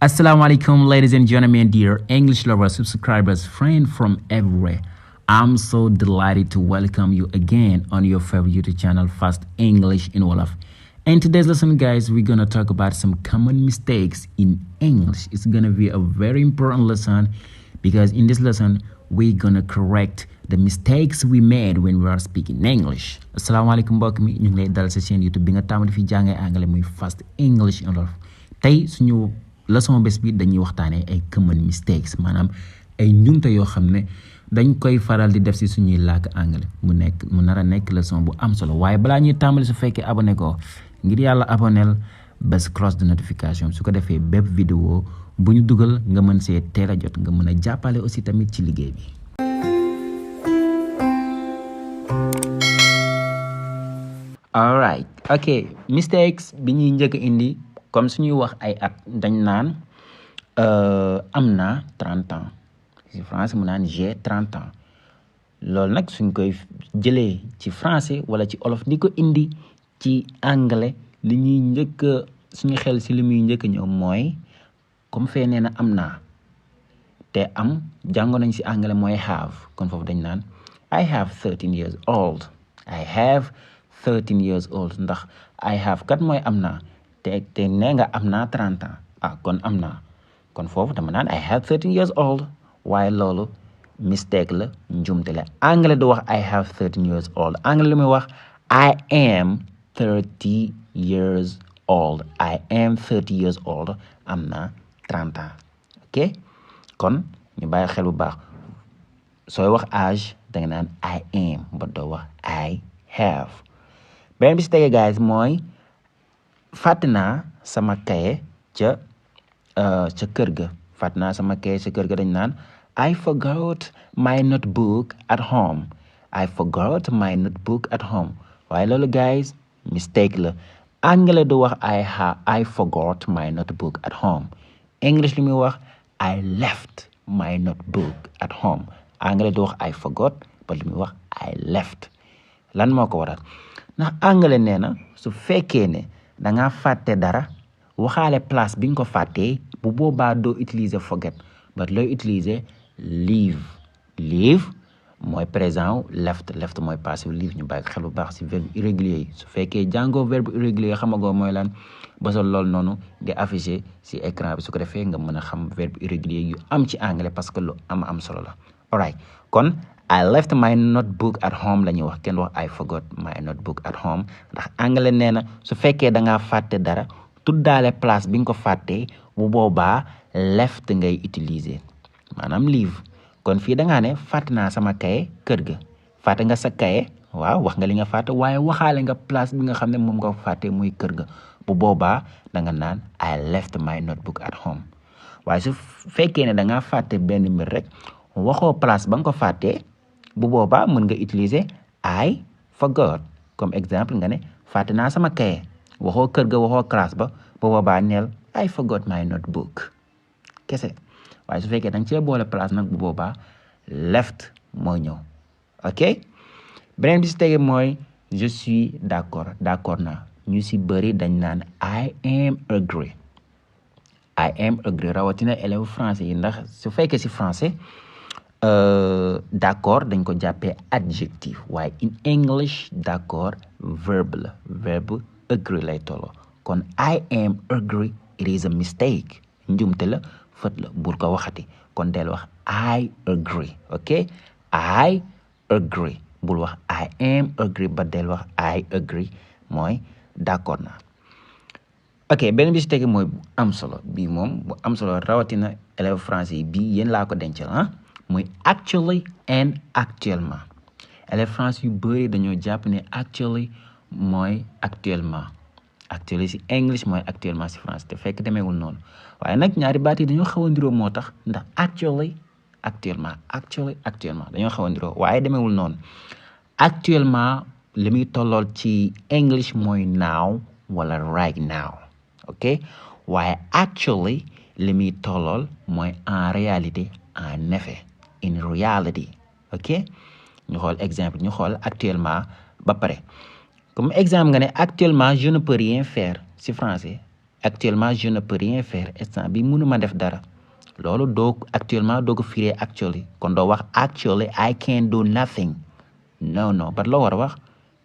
Assalamu alaikum, ladies and gentlemen, dear English lovers, subscribers, friends from everywhere. I'm so delighted to welcome you again on your favorite YouTube channel, Fast English in Wolof. In today's lesson, guys, we're gonna talk about some common mistakes in English. It's gonna be a very important lesson because in this lesson, we're gonna correct the mistakes we made when we are speaking English. Assalamu alaikum, mbokk mi ñu ngi lay dal sa chaîne YouTube bi nga tàmbali fi jàngee anglais muy Fast English in Wolof. Tey suñu leçon bés bi dañuy waxtaanee ay common mistakes maanaam ay njuumte yoo xam ne dañ koy faral di def si suñuy làkk anglais mu nar a nekk leçon bu am solo waaye balaa ñuy tàmbali su fekkee abonné ko ngir yàlla abonnel bés cloche de notification su ko defee bépp vidéo bu ñu dugal nga mën see teel a jot nga mën a jàppale aussi tamit ci liggéey bi. Alright, ok, mistakes bi ñuy njëkk indi comme suñuy wax ay at dañ naan am na 30 ans ci français mu naan j'ai 30 ans loolu nag suñ koy jëlee ci français wala ci olof di ko indi ci anglais li ñuy njëkk suñu xel ci li muy njëkk ñëw mooy comme fee nee na am naa te am jàngoon nañ ci anglais mooy have kon foofu dañ naan I have 13 years old I have 13 years old ndax I have kat mooy am naa te nee nga am naa 30 ans kon am naa kon foofu dama naan I have 13 years old waaye loolu mistake la njuumte la anglais du wax I have 13 years old anglais lu muy wax I am 30 years old I am 30 years old am naa 30 ans ok kon ñu bàyyi xel bu baax sooy wax âge da nga naan I am ba doo wax I have beneen bi si tege guys mooy fàtte naa sama kaye ca kër ga fàtte naa sama kaye ca kër ga dañ naan I forgot my notebook at home I forgot my notebook at home waaye loolu guys mistake la anglais du wax I forgot my notebook at home English li muy wax I left my notebook at home anglais du wax I forgot ba li muy wax I left lan moo ko waral ndax anglais nee na su fekkee ne da nga fàtte dara waxaale place bi nga ko fàttee bu boobaa doo utiliser forget but looy utiliser leave mooy présent left mooy passé leave ñu bàyyi xel bu baax ci verbe irrégulier yi su fekkee jàngoo verbe irrégulier xamagoo mooy lan basal loolu noonu di affiché ci écran bi su ko defee nga mën a xam verbe irrégulier yu am ci anglais parce que lu am solo la alright kon I left my notebook at home la ñuy wax kenn wax I forgot my notebook at home ndax anglais nee na su fekkee da ngaa fàtte dara tuddaale place bi nga ko fàttee bu boobaa left ngay utiliser maanaam leave kon fii da ngaa ne fàtte naa sama kaye kër ga fàtte nga sa kaye waaw wax nga li nga fàtte waaye waxaale nga place bi nga xam ne moom nga fàtte muy kër ga bu boobaa da nga naan I left my notebook at home waaye su fekkee ne da ngaa fàtte benn mbir rek waxoo place ba nga ko fàttee bu boobaa mën nga utiliser I forgot comme exemple nga ne fàtte naa sama kaye waxoo kër ga waxoo classe ba bu boobaa neel I forgot my notebook kese waaye su fekkee danga cee boole place nag bu boobaa left mooy ñëw ok beneen bi si tege mooy je suis d'accord naa ñu si bëri dañ naan I am agree rawatina élève français yi ndax su fekkee si français d'accord dañ ko jàppee adjectif waaye in English d'accord verbe agree lay tolloo kon I am agree it is a mistake njuumte la fët la bul ko waxati kon del wax I agree ok I agree bul wax I am agree ba del wax I agree mooy d'accord naa ok benn bi si tege mooy bu am solo bii moom bu am solo rawatina élève français yi bii yéen laa ko dencal muy actually and actuellement élèves français yu bëri dañoo jàpp ne actually mooy actuellement actually si English mooy actuellement si français te fekk demeewul noonu waaye nag ñaari baat yi dañoo xaw a ndiroo moo tax ndax actually actuellement dañoo xaw a ndiroo waaye demeewul noonu actuellement li muy tollool ci English mooy now wala right now ok waaye actually li muy tollool mooy en réalité en effet in reality ok ñu xool exemple ñu xool actuellement ba pare comme exemple nga ne actuellement je ne peux rien faire si français actuellement je ne peux rien faire instant bi mënuma def dara loolu doo actuellement doo ko firee actually kon doo wax actually I can't do nothing no but loo war a wax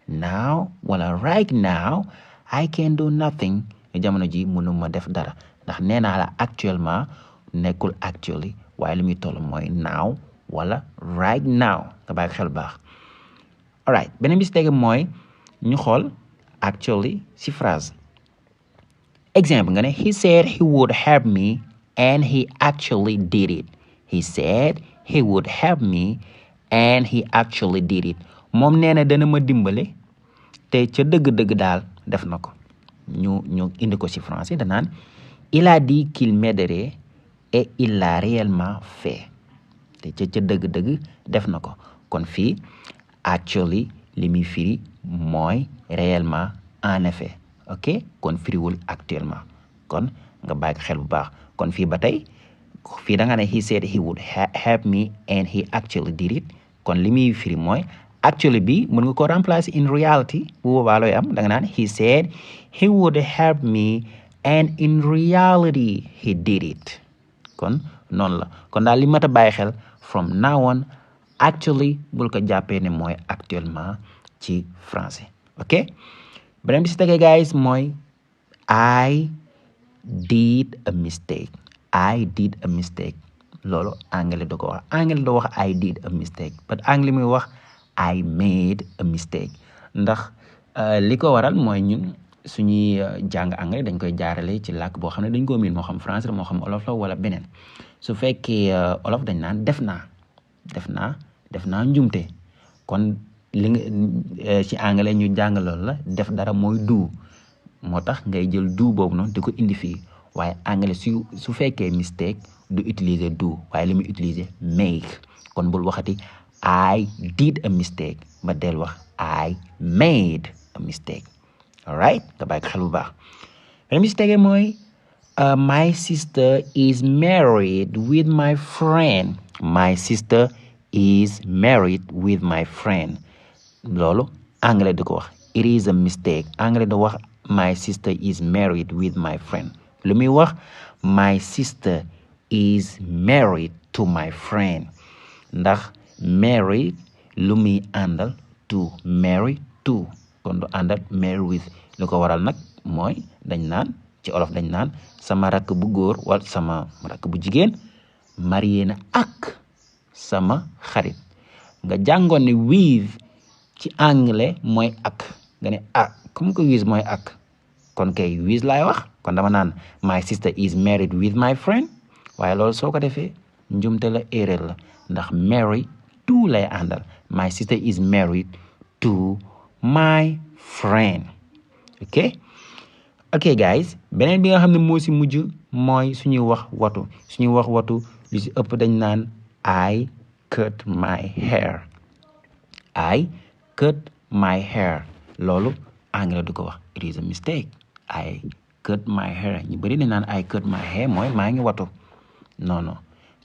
now wala right now I can't do nothing jamono ji mënuma def dara ndax nee naa la actuellement nekkul actually waaye li muy toll mooy now wala right now nga bàyyi xel baax alright beneen bi si tege mooy ñu xool actually si phrase exemple nga ne he said he would help me and he actually did it he said he would help me and he actually did it moom nee na dana ma dimbale te ca dëgg-dëgg daal def na ko ñu indi ko ci français danaan il a dit qu'il m'aiderait et il l'a réellement fait te ca dëgg-dëgg def na ko kon fii actually li muy firi mooy réellement en effet ok kon firiwul actuellement kon nga bàyyi xel bu baax kon fii ba tey fii da nga ne he said he would help me and he actually did it kon li muy firi mooy actually bi mën nga ko remplacer in reality bu boobaa looy am da nga naan he said he would help me and in reality he did it kon noonu la kon daal li mat a bàyyi xel from now on actually bul ko jàppee ne mooy actuellement ci français ok beneen bi si tegee guys mooy I did a mistake loolu anglais da ko wax anglais da wax I did a mistake but anglais muy wax I made a mistake ndax li ko waral mooy ñun suñuy jàng anglais dañ koy jaarale ci làkk boo xam ne dañ ko miin moo xam français moo xam olof la wala beneen su fekkee olof dañ naan def naa njuumte kon li nga ci anglais ñu jàng loolu la def dara mooy do moo tax ngay jël do boobu noonu di ko indi fii waaye anglais su fekkee mistake du utiliser do waaye li muy utiliser make kon bul waxati I did a mistake ba del wax I made a mistake alright nga bàyyi ko xel bu baax beneen mistake mooy my sister is married with my friend loolu anglais di ko wax it is a mistake anglais da wax my sister is married with my friend lu muy wax my sister is married to my friend ndax married lu muy àndal to marry to kon du àndal marry with lu ko waral nag mooy dañ naan ci olof dañ naan sama rakk bu góor wala sama rakk bu jigéen marié na ak sama xarit nga jàngoon ne with ci anglais mooy ak nga ne comme que with mooy ak kon kay with laay wax kon dama naan my sister is married with my friend waaye loolu soo ko defee njumte la erreur la ndax marry to lay àndal my sister is married to my friend ok guys beneen bi nga xam ne moo si mujj mooy suñuy wax watu lu si ëpp dañ naan I cut my hair loolu anglais du ko wax it is a mistake I cut my hair ñu bëri dañ naan I cut my hair mooy maa ngi watu non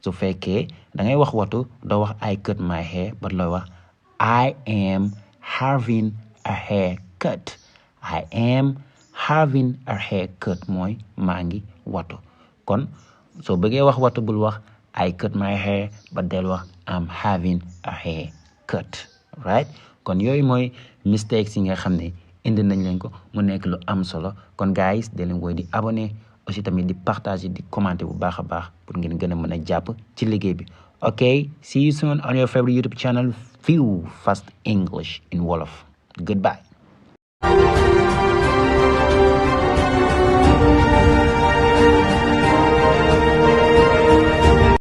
su fekkee da ngay wax watu doo wax I cut my hair but looy wax I am having a haircut mooy maa ngi watu kon soo bëggee wax watu bul wax I cut my hair but del wax I'm having a haircut right kon yooyu mooy mistakes yi nga xam ne indi nañ leen ko mu nekk lu am solo kon guys de leen woy di abonné aussi tamit di partager di commenter bu baax a baax pour ngeen gën a mën a jàpp ci liggéey bi ok see you soon on your favorite YouTube channel Fast English in Wolof goodbye